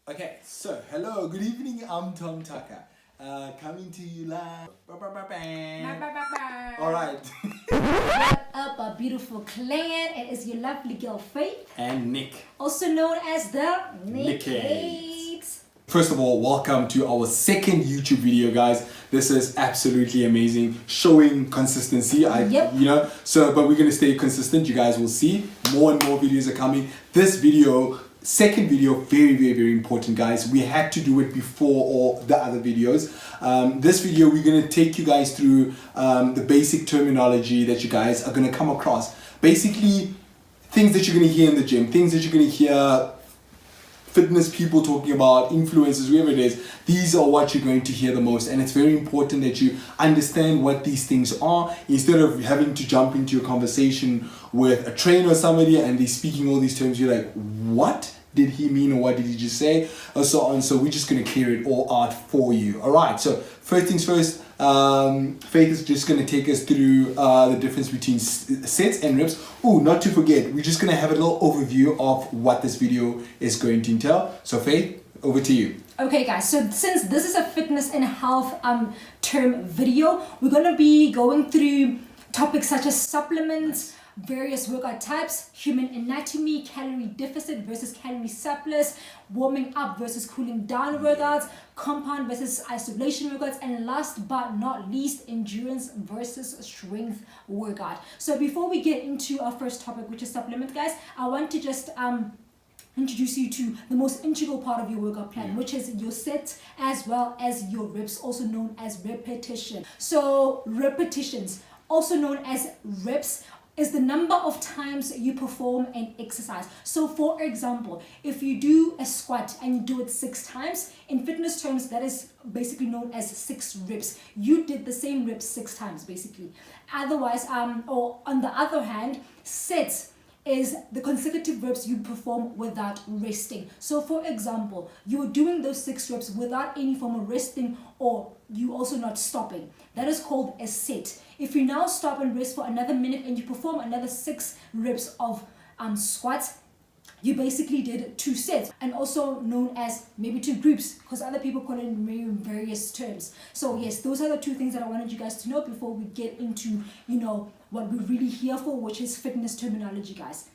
Okay, so hello, good evening. I'm Tom Tucker, coming to you live. All right. What up, a beautiful clan? It is your lovely girl Faith, And Nick, also known as the Nickates. First of all, welcome to our second YouTube video, guys. This is absolutely amazing, showing consistency. Yep. But we're gonna stay consistent. You guys will see more and more videos are coming. This video. Second video, very, very, very important, guys. We had to do it before all the other videos. This video, we're going to take you guys through the basic terminology that you guys are going to come across. Basically, things that you're going to hear in the gym, things that you're going to hear fitness people talking about, influencers, whoever it is. These are what you're going to hear the most, and it's very important that you understand what these things are instead of having to jump into a conversation with a trainer or somebody and they're speaking all these terms. You're like, what did he mean, or what did he just say, or so on. So we're just going to clear it all out for you. All right, so first things first, Faith is just going to take us through the difference between sets and reps. Oh, not to forget, we're just going to have a little overview of what this video is going to entail. So Faith, over to you. Okay, guys, so since this is a fitness and health term video, we're going to be going through topics such as supplements, various workout types, human anatomy, calorie deficit versus calorie surplus, warming up versus cooling down workouts, compound versus isolation workouts, and last but not least, endurance versus strength workout. So before we get into our first topic, which is supplement, guys, I want to just introduce you to the most integral part of your workout plan, which is your sets as well as your reps, also known as repetition. So repetitions, also known as reps, is the number of times you perform an exercise. So for example, if you do a squat and you do it 6 times, in fitness terms, that is basically known as 6 reps. You did the same reps 6 times, basically. Otherwise, or on the other hand, sets is the consecutive reps you perform without resting. So for example, you're doing those 6 reps without any form of resting, or you also not stopping. That is called a set. If you now stop and rest for another minute and you perform another 6 reps of squats, you basically did 2 sets, and also known as maybe 2 groups, because other people call it in various terms. So yes, those are the 2 things that I wanted you guys to know before we get into, what we're really here for, which is fitness terminology, guys.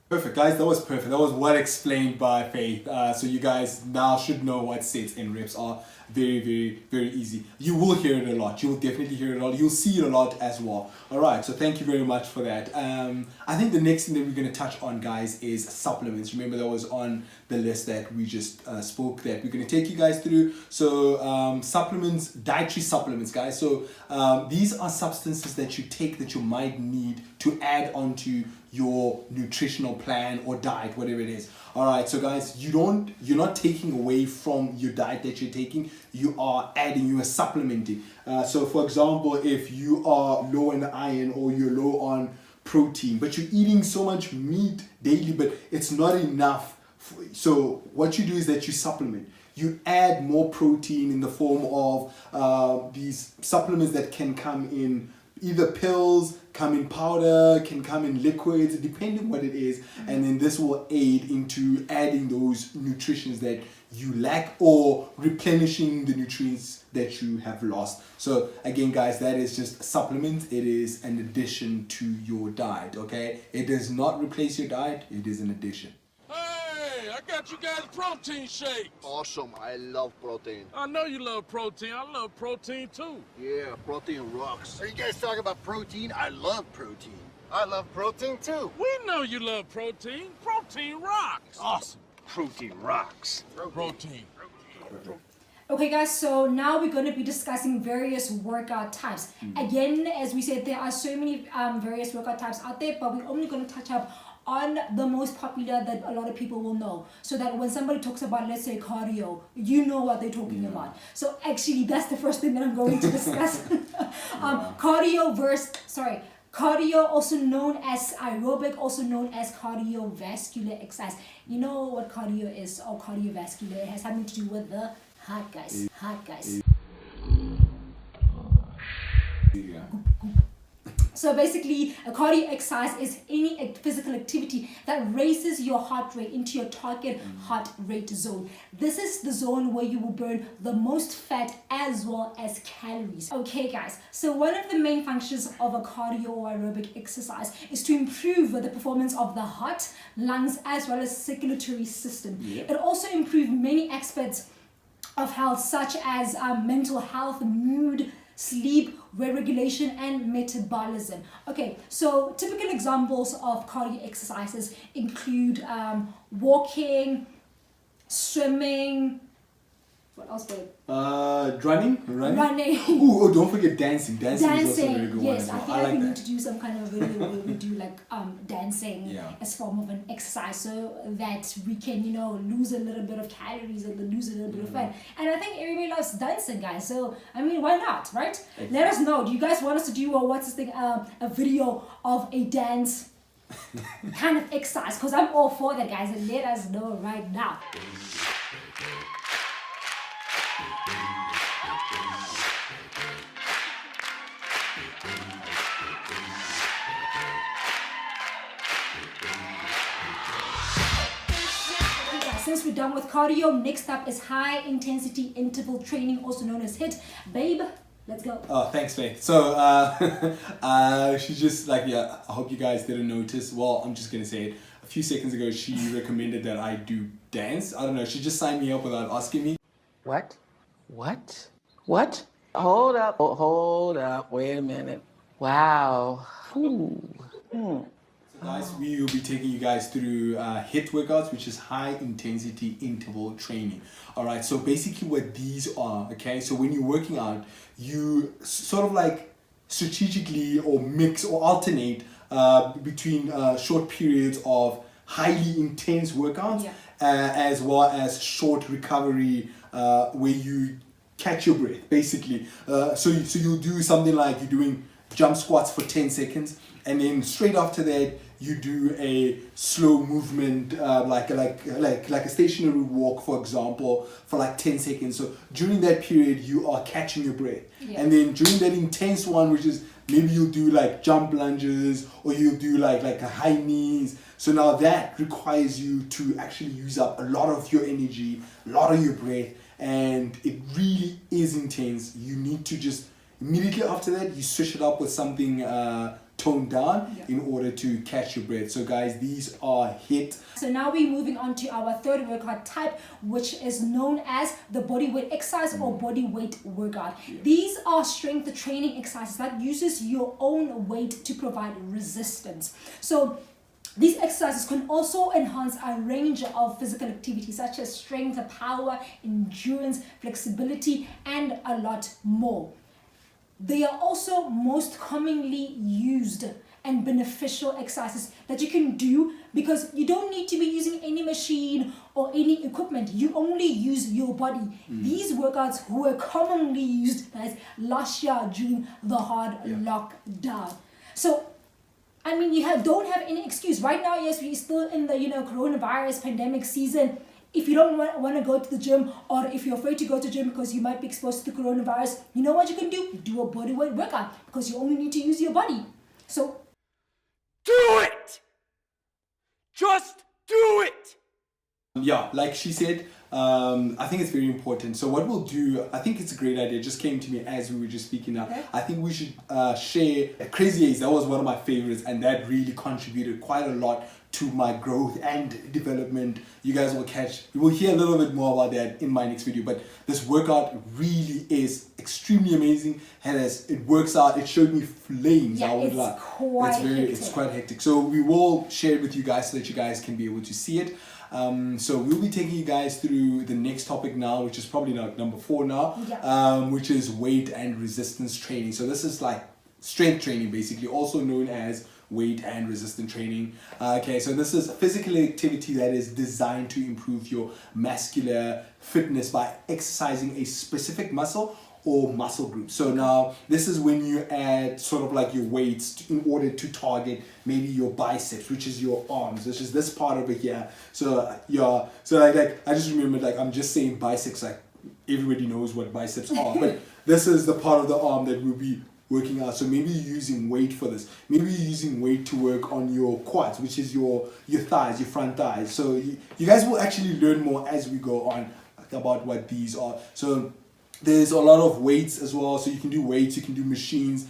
Perfect, guys. That was perfect. That was well explained by Faith. So you guys now should know what sets and reps are. Very, very, very easy. You will hear it a lot. You will definitely hear it a lot. You'll see it a lot as well. All right. So thank you very much for that. I think the next thing that we're going to touch on, guys, is supplements. Remember, that was on the list that we just spoke that we're going to take you guys through. So supplements, dietary supplements, guys. So these are substances that you take that you might need to add onto your nutritional plan or diet, whatever it is. All right, so guys, you're not taking away from your diet that you're taking. You are adding, you are supplementing. So for example, if you are low in iron or you're low on protein, but you're eating so much meat daily, but it's not enough. So what you do is that you supplement. You add more protein in the form of these supplements that can come in either pills, come in powder, can come in liquids, depending what it is. And then this will aid into adding those nutrients that you lack or replenishing the nutrients that you have lost. So again, guys, that is just a supplement. It is an addition to your diet, okay? It does not replace your diet. It is an addition. Hey, I got you guys protein shakes. Awesome. I love protein. I know you love protein. I love protein too. Yeah, protein rocks. Are you guys talking about protein? I love protein. I love protein too. We know you love protein. Protein rocks. Awesome. Protein rocks. Protein. Okay, guys, so now we're going to be discussing various workout types. Again, as we said, there are so many various workout types out there, but we're only going to touch up on the most popular that a lot of people will know, so that when somebody talks about, let's say, cardio, you know what they're talking about. So actually, that's the first thing that I'm going to discuss. Cardio, also known as aerobic, also known as cardiovascular exercise. You know what cardio is, or cardiovascular? It has something to do with the heart, guys. So basically, a cardio exercise is any physical activity that raises your heart rate into your target heart rate zone. This is the zone where you will burn the most fat as well as calories. Okay guys, so one of the main functions of a cardio or aerobic exercise is to improve the performance of the heart, lungs, as well as circulatory system. It also improves many aspects of health, such as mental health, mood, sleep, weight regulation, and metabolism. Okay, so typical examples of cardio exercises include walking, swimming, what else? Running. Ooh, oh, don't forget dancing. Dancing is also a very good yes, one as I well. think I we like need that. to do some kind of a video where we do like dancing as form of an exercise, so that we can, you know, lose a little bit of calories and lose a little bit of fat. And I think everybody loves dancing, guys. So I mean, why not, right? Exactly. Let us know. Do you guys want us to do a video of a dance kind of exercise? Because I'm all for that, guys. And let us know right now. Since we're done with cardio, next up is high intensity interval training, also known as HIIT. Babe, let's go. Oh, thanks, Faith. So, she's just like, I hope you guys didn't notice. Well, I'm just gonna say it. A few seconds ago, she recommended that I do dance. I don't know. She just signed me up without asking me. What? Hold up. Wait a minute. Wow. So guys, we will be taking you guys through HIIT workouts, which is high intensity interval training. All right, so basically what these are, okay? So when you're working out, you sort of like strategically or mix or alternate between short periods of highly intense workouts as well as short recovery where you catch your breath, basically. So you'll do something like you're doing jump squats for 10 seconds, and then straight after that you do a slow movement like a stationary walk, for example, for like 10 seconds. So during that period you are catching your breath. And then during that intense one, which is maybe you'll do like jump lunges or you'll do like a high knees. So now that requires you to actually use up a lot of your energy, a lot of your breath, and it really is intense. You need to just immediately after that you switch it up with something toned down in order to catch your breath. So guys, these are HIIT. So now we're moving on to our third workout type, which is known as the bodyweight exercise or bodyweight workout. These are strength training exercises that uses your own weight to provide resistance. So these exercises can also enhance a range of physical activities such as strength, power, endurance, flexibility, and a lot more. They are also most commonly used and beneficial exercises that you can do because you don't need to be using any machine or any equipment. You only use your body. These workouts were commonly used, guys, last year during the hard lockdown. So I mean, you don't have any excuse. Right now, yes, we're still in the coronavirus pandemic season. If you don't want to go to the gym, or if you're afraid to go to the gym because you might be exposed to the coronavirus, you know what you can do? Do a bodyweight workout because you only need to use your body. So do it! Just do it! Yeah, like she said, I think it's very important. So what we'll do, I think it's a great idea. It just came to me as we were just speaking now. Okay. I think we should share Crazy Ace. That was one of my favorites, and that really contributed quite a lot to my growth and development. You guys will hear a little bit more about that in my next video, but this workout really is extremely amazing. It works out. It showed me flames. It's quite hectic. So we will share it with you guys so that you guys can be able to see it. So we'll be taking you guys through the next topic now, which is probably number 4 now, which is weight and resistance training. So this is like strength training, basically, also known as weight and resistance training. Okay, so this is physical activity that is designed to improve your muscular fitness by exercising a specific muscle or muscle group. So now this is when you add sort of like your weights in order to target maybe your biceps, which is your arms, which is this part over here. So like I just remembered, like I'm just saying biceps, like everybody knows what biceps are, but this is the part of the arm that will be working out. So maybe you're using weight for this. Maybe you're using weight to work on your quads, which is your thighs, your front thighs. So you guys will actually learn more as we go on about what these are. So there's a lot of weights as well. So you can do weights, you can do machines.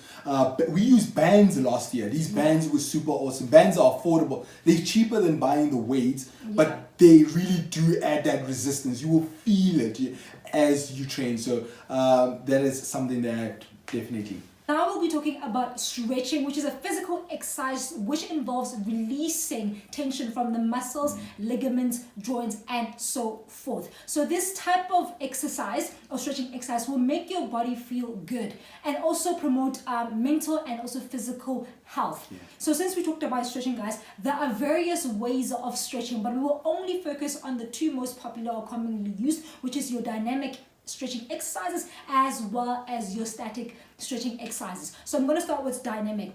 We used bands last year. These bands were super awesome. Bands are affordable. They're cheaper than buying the weights, but they really do add that resistance. You will feel it as you train. So that is something that definitely. Now we'll be talking about stretching, which is a physical exercise which involves releasing tension from the muscles, ligaments, joints, and so forth. So this type of exercise or stretching exercise will make your body feel good and also promote mental and also physical health. Yeah. So since we talked about stretching, guys, there are various ways of stretching, but we will only focus on the two most popular or commonly used, which is your dynamic stretching exercises as well as your static stretching exercises. So I'm going to start with dynamic.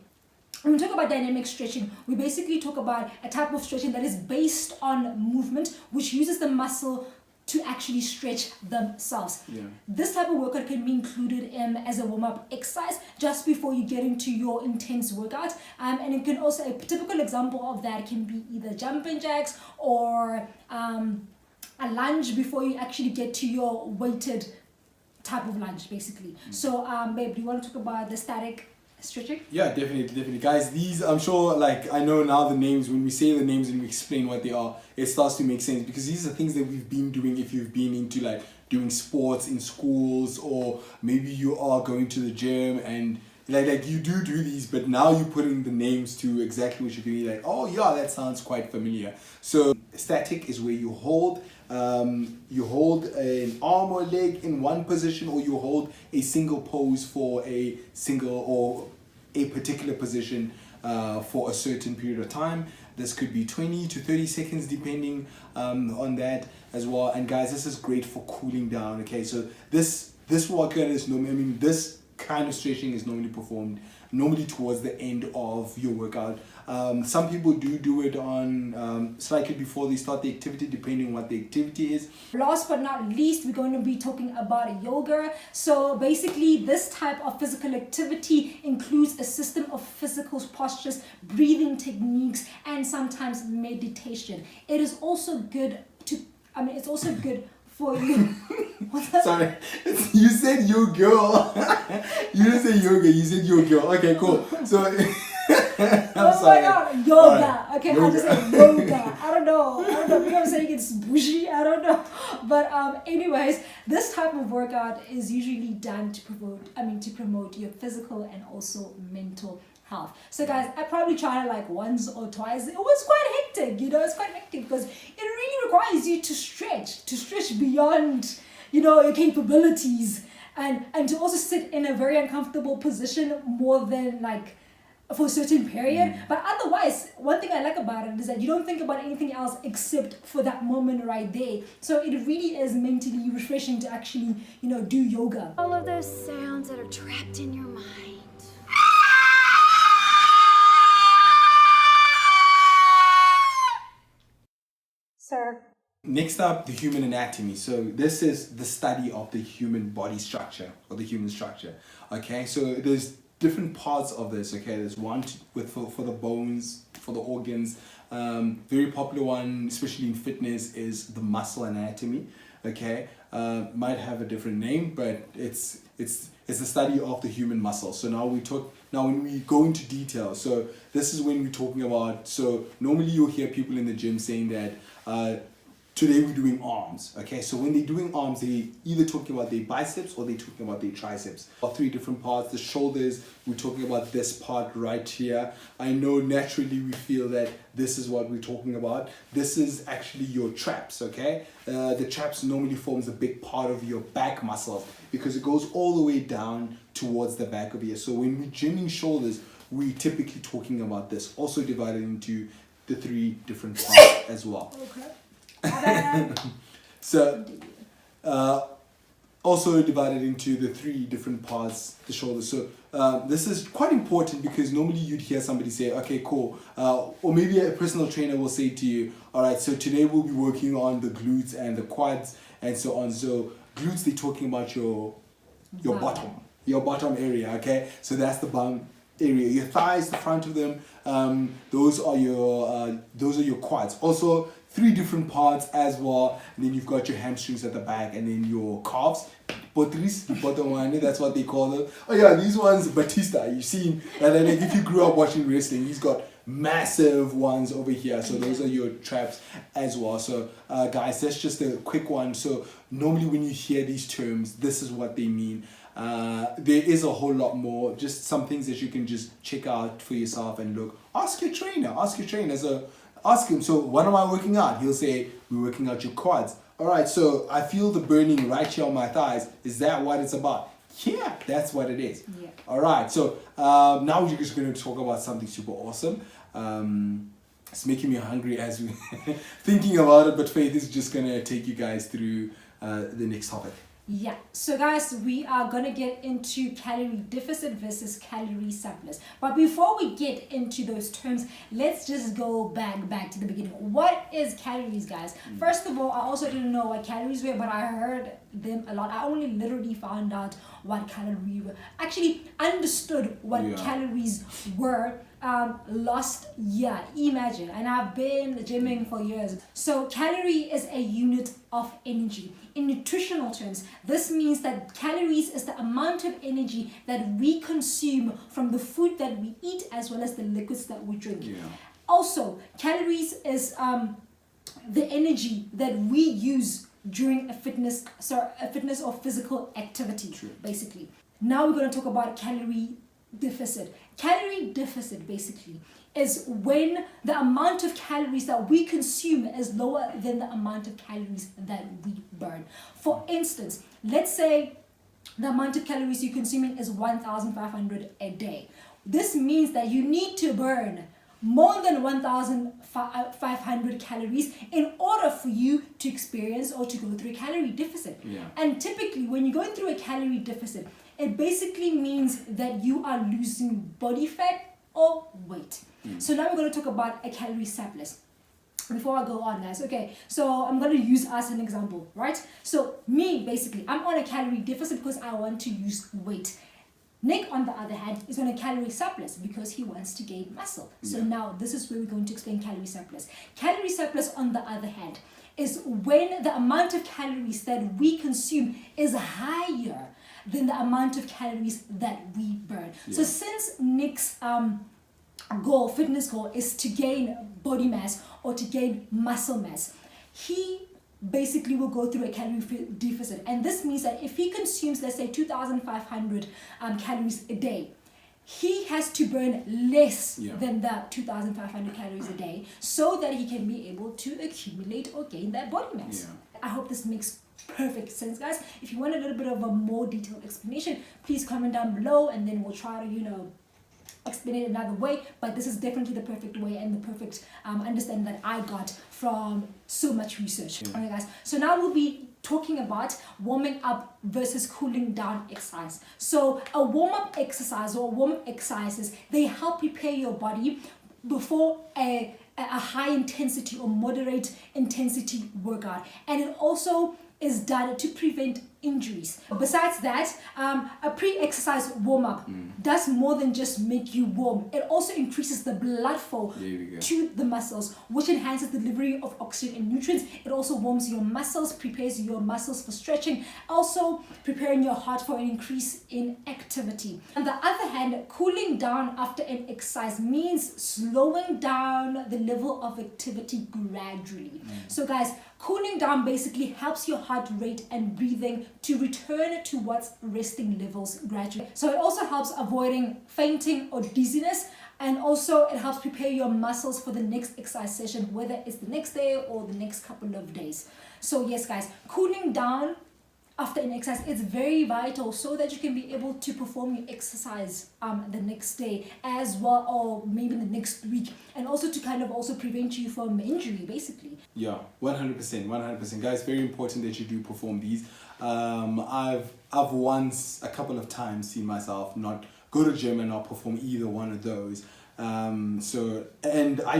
When we talk about dynamic stretching, we basically talk about a type of stretching that is based on movement, which uses the muscle to actually stretch themselves. Yeah. This type of workout can be included as a warm-up exercise just before you get into your intense workout. And it can also, a typical example of that can be either jumping jacks or a lunge before you actually get to your weighted type of lunge, basically. So, babe, do you want to talk about the static stretching? Yeah, definitely. Guys, these, I'm sure, like, I know now the names, when we say the names and we explain what they are, it starts to make sense because these are things that we've been doing if you've been into, like, doing sports in schools, or maybe you are going to the gym and like you do these, but now you're putting the names to exactly what you're doing. Like, oh yeah, that sounds quite familiar. So static is where you hold an arm or leg in one position, or you hold a single pose for a single or a particular position for a certain period of time. This could be 20 to 30 seconds depending on that as well. And guys, this is great for cooling down. Okay, so this workout is this kind of stretching is normally performed towards the end of your workout. Some people do it on slightly before they start the activity, depending on what the activity is. Last but not least, we're going to be talking about yoga. So basically, this type of physical activity includes a system of physical postures, breathing techniques, and sometimes meditation. It is also good it's also good for you. What's that? Sorry, you said your girl. You didn't say yoga, you said your girl. Okay, cool. So I'm oh sorry. My god, yoga. Right. Okay, Yoga. I'll just say yoga. I don't know. Maybe I'm saying it's bougie. I don't know. But anyways, this type of workout is usually done to promote your physical and also mental health. So guys, I probably tried it like once or twice. It was quite hectic, it's quite hectic because it really requires you to stretch beyond, your capabilities, and to also sit in a very uncomfortable position more than like for a certain period. But otherwise, one thing I like about it is that you don't think about anything else except for that moment right there. So it really is mentally refreshing to actually, do yoga. All of those sounds that are trapped in your mind. Sir. Next up, the human anatomy. So this is the study of the human body structure or the human structure. Okay, so there's different parts of this. Okay, there's one for the bones, for the organs. Very popular one, especially in fitness, is the muscle anatomy. Okay, might have a different name, but it's the study of the human muscle. So now when we go into detail, so this is when we're talking about, so normally you'll hear people in the gym saying that today we're doing arms. Okay, so when they're doing arms, they either talking about their biceps or they're talking about their triceps. Three different parts. The shoulders, we're talking about this part right here. I know naturally we feel that this is what we're talking about. This is actually your traps. Okay, the traps normally forms a big part of your back muscles because it goes all the way down towards the back of here. So when we're gymming shoulders, we're typically talking about this. Also divided into the three different parts as well. Okay. So also divided into the three different parts, the shoulders. So this is quite important because normally you'd hear somebody say, okay, cool. Or maybe a personal trainer will say to you, all right, so today we'll be working on the glutes and the quads and so on. So glutes, they're talking about your bottom. your bottom area, okay? So that's the bum area. Your thighs, the front of them, those are your quads. Also, 3 different parts as well. And then you've got your hamstrings at the back, and then your calves. Potris, bottom one, that's what they call them. Oh yeah, these ones, Batista, you've seen. And then if you grew up watching wrestling, he's got massive ones over here. So those are your traps as well. So guys, that's just a quick one. So normally when you hear these terms, this is what they mean. There is a whole lot more, just some things that you can just check out for yourself and look. Ask your trainer. So ask him, so what am I working out? He'll say, we're working out your quads. All right, so I feel the burning right here on my thighs. Is that what it's about? Yeah, that's what it is. Yeah. All right, so now we're just going to talk about something super awesome. It's making me hungry as we thinking about it, but Faith is just going to take you guys through the next topic. Yeah, so guys, we are gonna get into calorie deficit versus calorie surplus. But before we get into those terms, let's just go back to the beginning. What is calories, guys? First of all, I also didn't know what calories were, but I heard them a lot. I only literally found out what calorie were. Actually understood what calories were last year, imagine, and I've been gymming for years. So calorie is a unit of energy. In nutritional terms, this means that calories is the amount of energy that we consume from the food that we eat as well as the liquids that we drink. Also, calories is the energy that we use during a fitness or physical activity. Basically. Now we're going to talk about calorie deficit. Calorie deficit basically is when the amount of calories that we consume is lower than the amount of calories that we burn. For instance, let's say the amount of calories you're consuming is 1,500 a day. This means that you need to burn more than 1,500 calories in order for you to experience or to go through a calorie deficit. And typically when you're going through a calorie deficit, it basically means that you are losing body fat or weight. So now we're going to talk about a calorie surplus. Before I go on, guys, okay, so I'm going to use as an example, right? So me, basically, I'm on a calorie deficit because I want to lose weight. Nick, on the other hand, is on a calorie surplus because he wants to gain muscle. So now this is where we're going to explain calorie surplus. Calorie surplus, on the other hand, is when the amount of calories that we consume is higher than the amount of calories that we burn. So since Nick's fitness goal is to gain body mass or to gain muscle mass, he basically will go through a calorie deficit. And this means that if he consumes, let's say, 2,500 calories a day, he has to burn less than the 2,500 calories a day so that he can be able to accumulate or gain that body mass. I hope this makes perfect sense, guys. If you want a little bit of a more detailed explanation, please comment down below and then we'll try to, explain it another way, but this is definitely the perfect way and the perfect understanding that I got from so much research. Alright, guys, so now we'll be talking about warming up versus cooling down exercise. So a warm-up exercise or warm-up exercises, they help prepare your body before a high intensity or moderate intensity workout, and it also is done to prevent injuries. Besides that, a pre-exercise warm-up does more than just make you warm. It also increases the blood flow to the muscles, which enhances the delivery of oxygen and nutrients. It also warms your muscles, prepares your muscles for stretching, also preparing your heart for an increase in activity. On the other hand, cooling down after an exercise means slowing down the level of activity gradually. So guys, cooling down basically helps your heart rate and breathing to return towards resting levels gradually. So it also helps avoiding fainting or dizziness, and also it helps prepare your muscles for the next exercise session, whether it's the next day or the next couple of days. So yes, guys, cooling down after an exercise is very vital so that you can be able to perform your exercise the next day as well, or maybe the next week, and also to kind of also prevent you from injury basically. 100%, guys. Very important that you do perform these. I've once a couple of times seen myself not go to gym and not perform either one of those. And I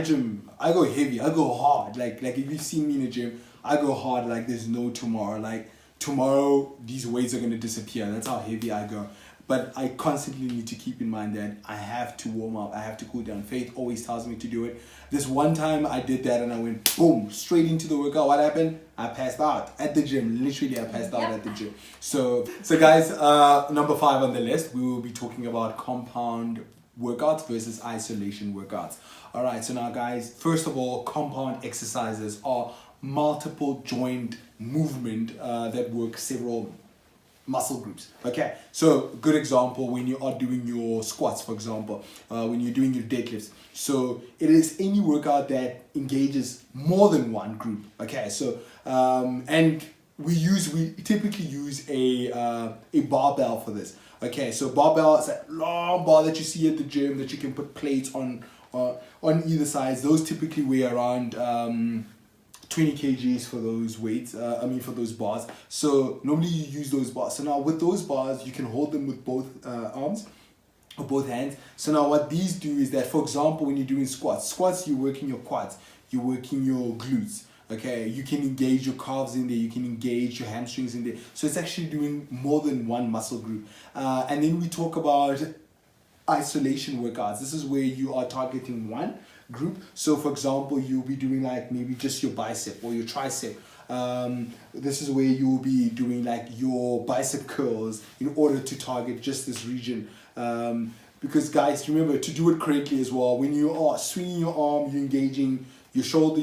go heavy, I go hard, like if you've seen me in a gym, I go hard like there's no tomorrow. Like tomorrow these weights are going to disappear. That's how heavy I go. but I constantly need to keep in mind that I have to warm up, I have to cool down. Faith always tells me to do it. This one time I did that and I went boom, straight into the workout. What happened? I passed out at the gym. Literally, I passed out at the gym. So guys, number 5 on the list, we will be talking about compound workouts versus isolation workouts. All right, so now guys, first of all, compound exercises are multiple joint movement that work several muscle groups. Okay, so good example when you are doing your squats, for example, when you're doing your deadlifts. So it is any workout that engages more than one group. Okay, so and we typically use a barbell for this. Okay, so barbell is that long bar that you see at the gym that you can put plates on either sides. Those typically weigh around 20 kgs for those weights, for those bars. So normally you use those bars. So now with those bars, you can hold them with both arms or both hands. So now what these do is that, for example, when you're doing squats, you're working your quads, you're working your glutes. Okay, you can engage your calves in there, you can engage your hamstrings in there. So it's actually doing more than one muscle group. And then we talk about isolation workouts. This is where you are targeting one group. So for example, you'll be doing like maybe just your bicep or your tricep. This is where you will be doing like your bicep curls in order to target just this region. Because guys, remember to do it correctly as well. When you are swinging your arm, you're engaging your shoulder,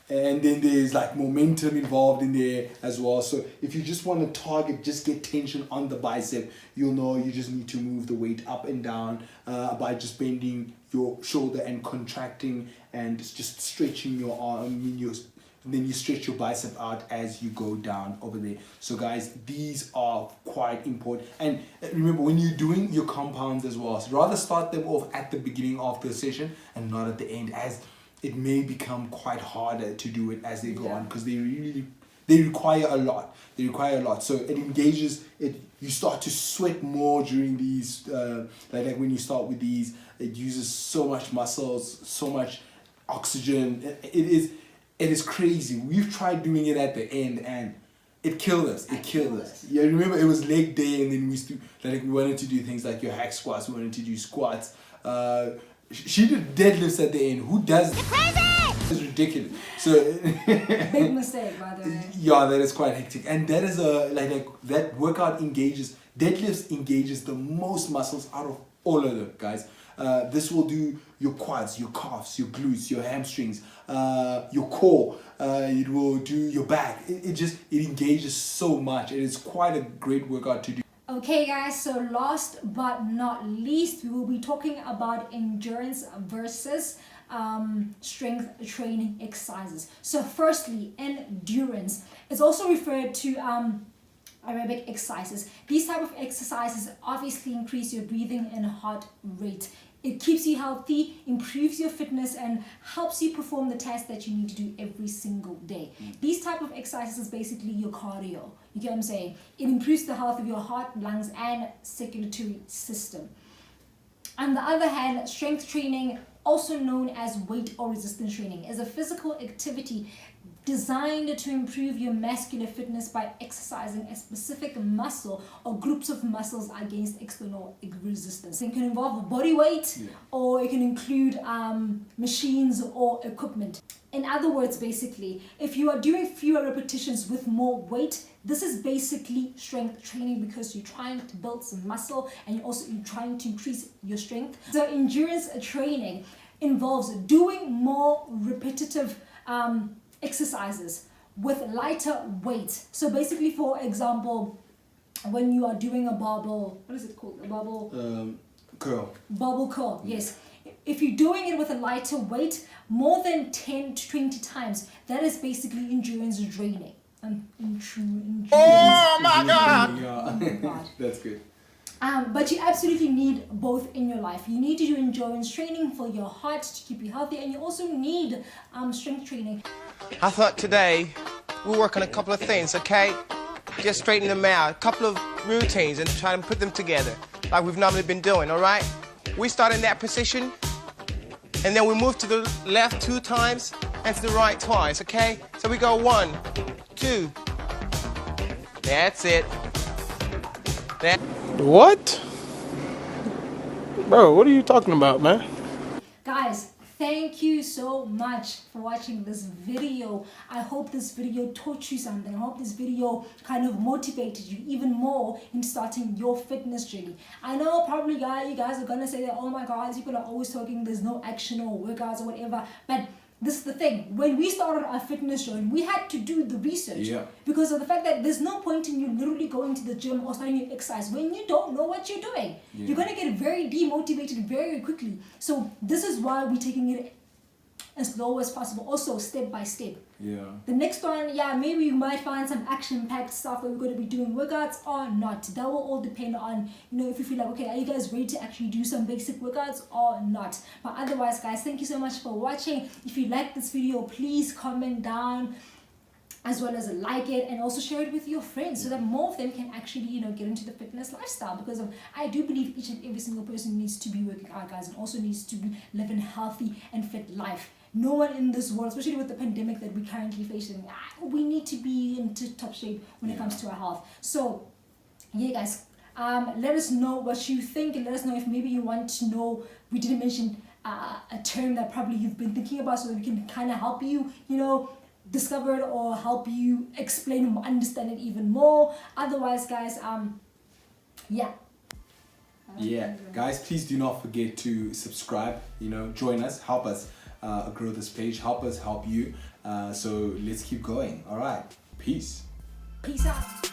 and then there's like momentum involved in there as well. So if you just want to target, just get tension on the bicep, you'll know you just need to move the weight up and down by just bending your shoulder and contracting and just stretching your arm. Then you stretch your bicep out as you go down over there. So guys, these are quite important. And remember, when you're doing your compounds as well, so rather start them off at the beginning of the session and not at the end, as it may become quite harder to do it as they go on, because they require a lot. So it engages it. You start to sweat more during these. Like when you start with these, it uses so much muscles, so much oxygen. It is crazy. We've tried doing it at the end and it killed us. It killed us. Yeah, remember it was leg day, and then we wanted to do things like your hack squats. We wanted to do squats. She did deadlifts at the end. Who does that? It's ridiculous. So big mistake, by the way. Yeah, that is quite hectic. And that is that workout deadlifts engages the most muscles out of all of them, guys. This will do your quads, your calves, your glutes, your hamstrings, your core. It will do your back. It engages so much. It is quite a great workout to do. Okay guys, so last but not least, we will be talking about endurance versus strength training exercises. So firstly, endurance is also referred to aerobic exercises. These type of exercises obviously increase your breathing and heart rate. It keeps you healthy, improves your fitness, and helps you perform the tasks that you need to do every single day. These type of exercises is basically your cardio. You get what I'm saying? It improves the health of your heart, lungs, and circulatory system. On the other hand, strength training, also known as weight or resistance training, is a physical activity designed to improve your muscular fitness by exercising a specific muscle or groups of muscles against external resistance. It can involve body weight, or it can include machines or equipment. In other words, basically, if you are doing fewer repetitions with more weight, this is basically strength training, because you're trying to build some muscle and you're trying to increase your strength. So endurance training involves doing more repetitive exercises with lighter weight. So basically, for example, when you are doing a barbell, what is it called? A barbell curl. Barbell curl, yes. If you're doing it with a lighter weight, more than 10 to 20 times, that is basically endurance training. Endurance. Oh my God! Yeah. That's good. But you absolutely need both in your life. You need to do endurance training for your heart to keep you healthy, and you also need strength training. I thought today we'll work on a couple of things, okay? Just straighten them out, a couple of routines, and try and put them together like we've normally been doing, all right? We start in that position, and then we move to the left 2 times and to the right twice, okay? So we go 1, 2. That's it. What? Bro, what are you talking about, man? Guys, thank you so much for watching this video. I hope this video taught you something. I hope this video kind of motivated you even more in starting your fitness journey. I know probably you guys are gonna say that, oh my god, people are always talking, there's no action or workouts or whatever, but this is the thing. When we started our fitness journey, we had to do the research because of the fact that there's no point in you literally going to the gym or starting your exercise when you don't know what you're doing. You're going to get very demotivated very quickly. So this is why we're taking it as slow as possible, also step by step. The next one, maybe you might find some action-packed stuff where we're going to be doing workouts or not. That will all depend on, if you feel like, okay, are you guys ready to actually do some basic workouts or not? But otherwise, guys, thank you so much for watching. If you like this video, please comment down as well as like it, and also share it with your friends so that more of them can actually, get into the fitness lifestyle, because I do believe each and every single person needs to be working out, guys, and also needs to be living a healthy and fit life. No one in this world, especially with the pandemic that we're currently facing, we need to be in top shape when it comes to our health. So, guys, let us know what you think, and let us know if maybe you want to know, we didn't mention a term that probably you've been thinking about, so that we can kind of help you, discover it or help you explain and understand it even more. Otherwise, guys, guys, please do not forget to subscribe, join us, help us grow this page, help us help you, so let's keep going. All right, peace out.